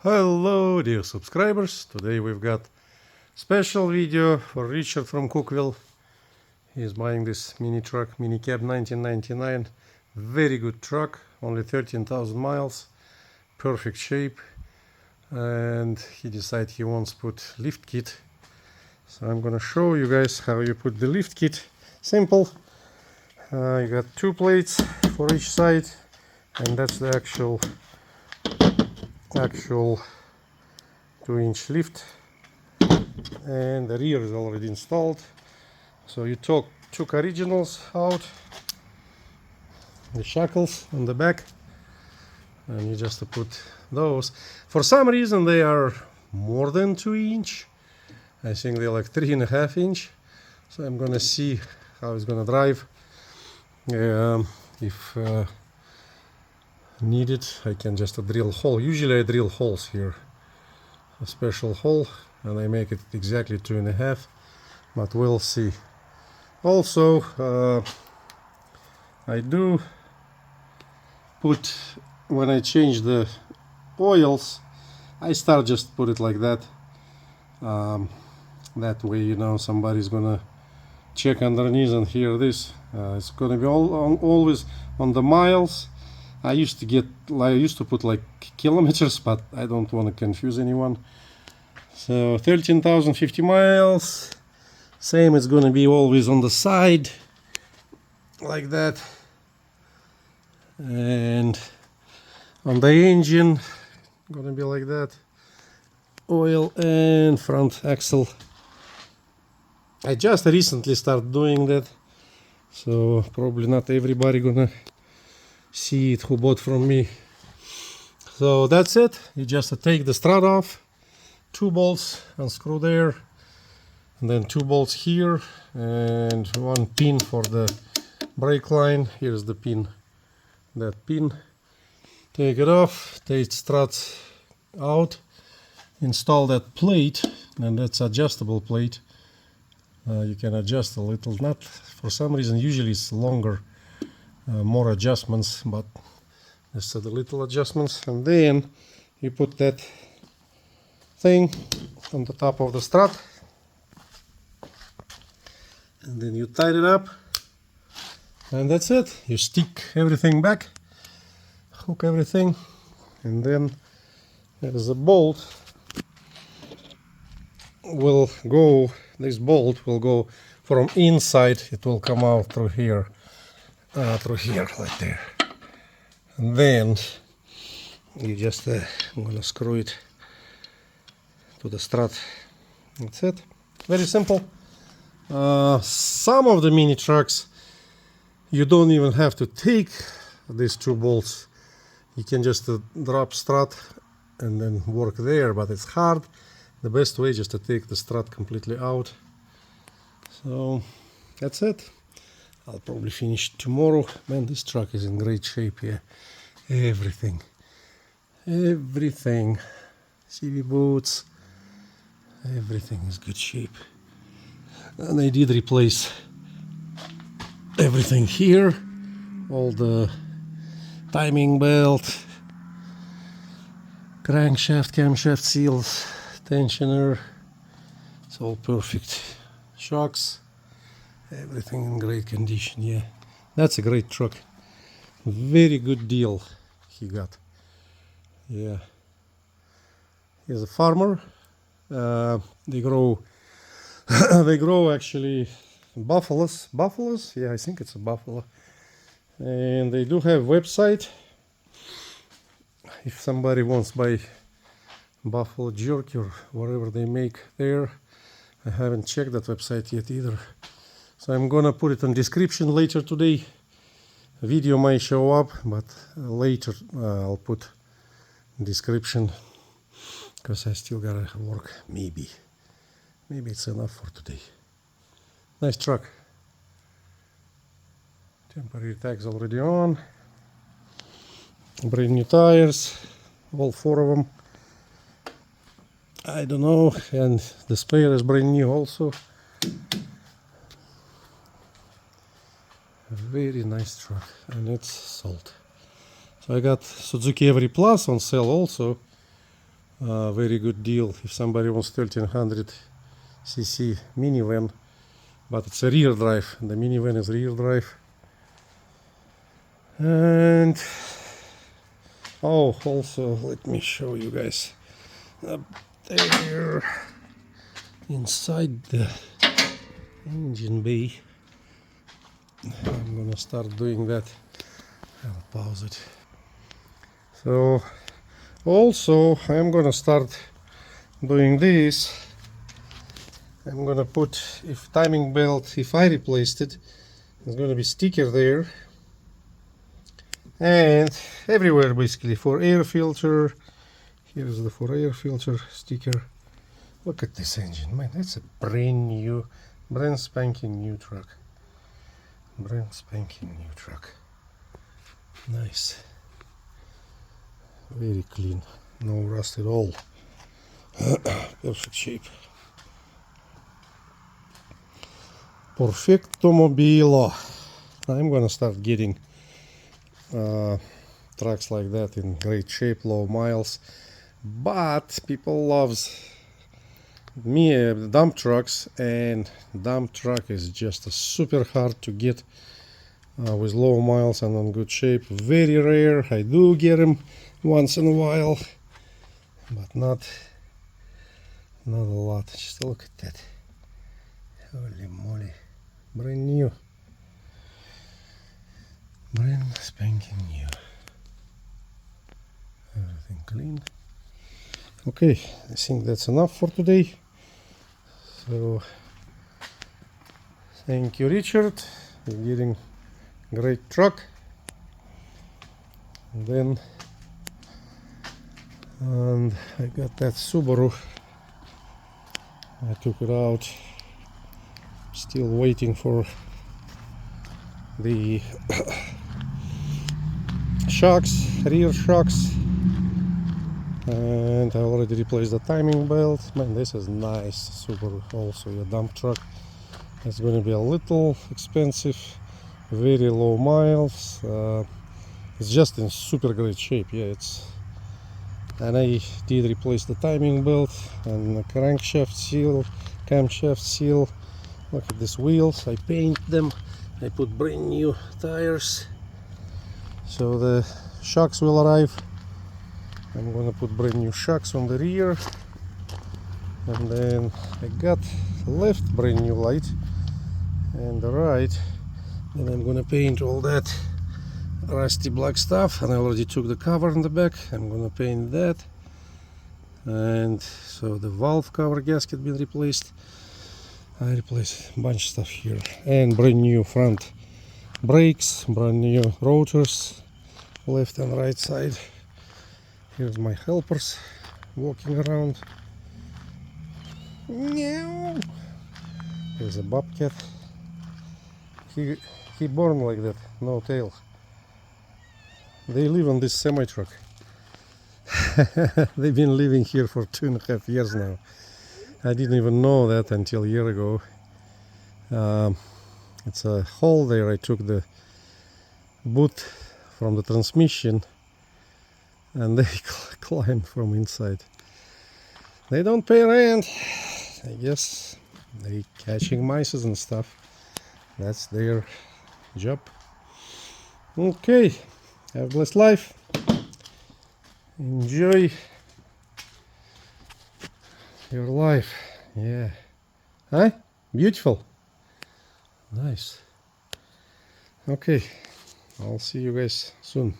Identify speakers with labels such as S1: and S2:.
S1: Hello dear subscribers, today we've got special video for Richard from Cookville. He's buying this mini truck, MiniCab 1999. Very good truck, only 13,000 miles, perfect shape, and he decided he wants to put lift kit. So I'm gonna show you guys how you put the lift kit. Simple. You got two plates for each side, and that's the actual 2-inch lift, and the rear is already installed. So you took originals out, the shackles on the back, and you just put those. For some reason they are more than 2-inch. I think they're like 3.5-inch. So I'm gonna see how it's gonna drive. If needed, I can just drill hole. Usually I drill holes here, a special hole, and I make it exactly 2.5, but we'll see. Also I do put, when I change the oils, I start just put it like that. That way, you know, somebody's gonna check underneath and hear this. It's gonna be always on the miles. I used to put like kilometers, but I don't want to confuse anyone. So 13,050 miles. Same, it's gonna be always on the side, like that. And on the engine, gonna be like that. Oil and front axle. I just recently started doing that, so probably not everybody gonna see it who bought from me. So that's it. You just take the strut off, 2 bolts unscrew there, and then 2 bolts here, and 1 pin for the brake line. Here's the pin, that pin. Take it off, take strut out, install that plate, and that's adjustable plate. You can adjust a little, not for some reason, usually it's longer, more adjustments, but just the little adjustments. And then you put that thing on the top of the strut, and then you tighten it up, and that's it. You stick everything back, hook everything, and then there's a bolt will go, this bolt will go from inside, it will come out through here, like there. And then you just I'm gonna screw it to the strut. That's it. Very simple. Some of the mini trucks you don't even have to take these 2 bolts. You can just drop strut and then work there, but it's hard. The best way is just to take the strut completely out. So that's it. I'll probably finish tomorrow. Man, this truck is in great shape here. Everything. CV boots. Everything is good shape. And I did replace everything here. All the timing belt, crankshaft, camshaft seals, tensioner. It's all perfect. Shocks. Everything in great condition. Yeah, that's a great truck. Very good deal he got. Yeah, he's a farmer. They grow they grow actually buffaloes. Yeah, I think it's a buffalo. And they do have website if somebody wants to buy buffalo jerky or whatever they make there. I haven't checked that website yet either. So I'm gonna put it in description later today. A video might show up, but later I'll put description, because I still gotta work. Maybe it's enough for today. Nice truck. Temporary tags already on. Brand new tires, all 4 of them. I don't know, and the spare is brand new also. A very nice truck, and it's sold. So I got Suzuki Every Plus on sale also. Very good deal if somebody wants 1300 cc minivan, but it's a rear drive. The minivan is rear drive. And also let me show you guys up there inside the engine bay. I'm gonna start doing that. I'll pause it. So also I'm gonna start doing this. I'm gonna put, if timing belt, if I replaced it, there's gonna be sticker there, and everywhere basically for air filter. Here's the for air filter sticker. Look at this engine, man, that's a brand spanking new truck. Brand spanking new truck. Nice. Very clean, no rust at all. Perfect shape. Perfecto mobilo. I'm gonna start getting trucks like that in great shape, low miles. But people loves me dump trucks, and dump truck is just super hard to get with low miles and on good shape. Very rare. I do get them once in a while, but not a lot. Just look at that. Holy moly. Brand new. Brand spanking new. Everything clean. Okay, I think that's enough for today. So, thank you, Richard. You're getting great truck. And I got that Subaru. I took it out. Still waiting for the shocks, rear shocks, and I already replaced the timing belt. Man, this is nice. Subaru, also a dump truck. It's going to be a little expensive, very low miles. It's just in super great shape. Yeah, and I did replace the timing belt and the crankshaft seal, camshaft seal. Look at these wheels. I paint them. I put brand new tires. So the shocks will arrive. I'm gonna put brand new shocks on the rear. And then I got left brand new light and the right. And I'm gonna paint all that rusty black stuff. And I already took the cover on the back. I'm gonna paint that. And so the valve cover gasket been replaced. I replaced a bunch of stuff here, and brand new front brakes, brand new rotors, left and right side. Here's my helpers walking around. Meow. There's a bobcat. He born like that, no tail. They live on this semi truck. They've been living here for 2.5 years now. I didn't even know that until a year ago. It's a hole there. I took the boot from the transmission and they climb from inside. They don't pay rent. I guess they catching mice and stuff. That's their job. Okay, have a blessed life. Enjoy your life. Yeah. Huh? Beautiful. Nice. Okay, I'll see you guys soon.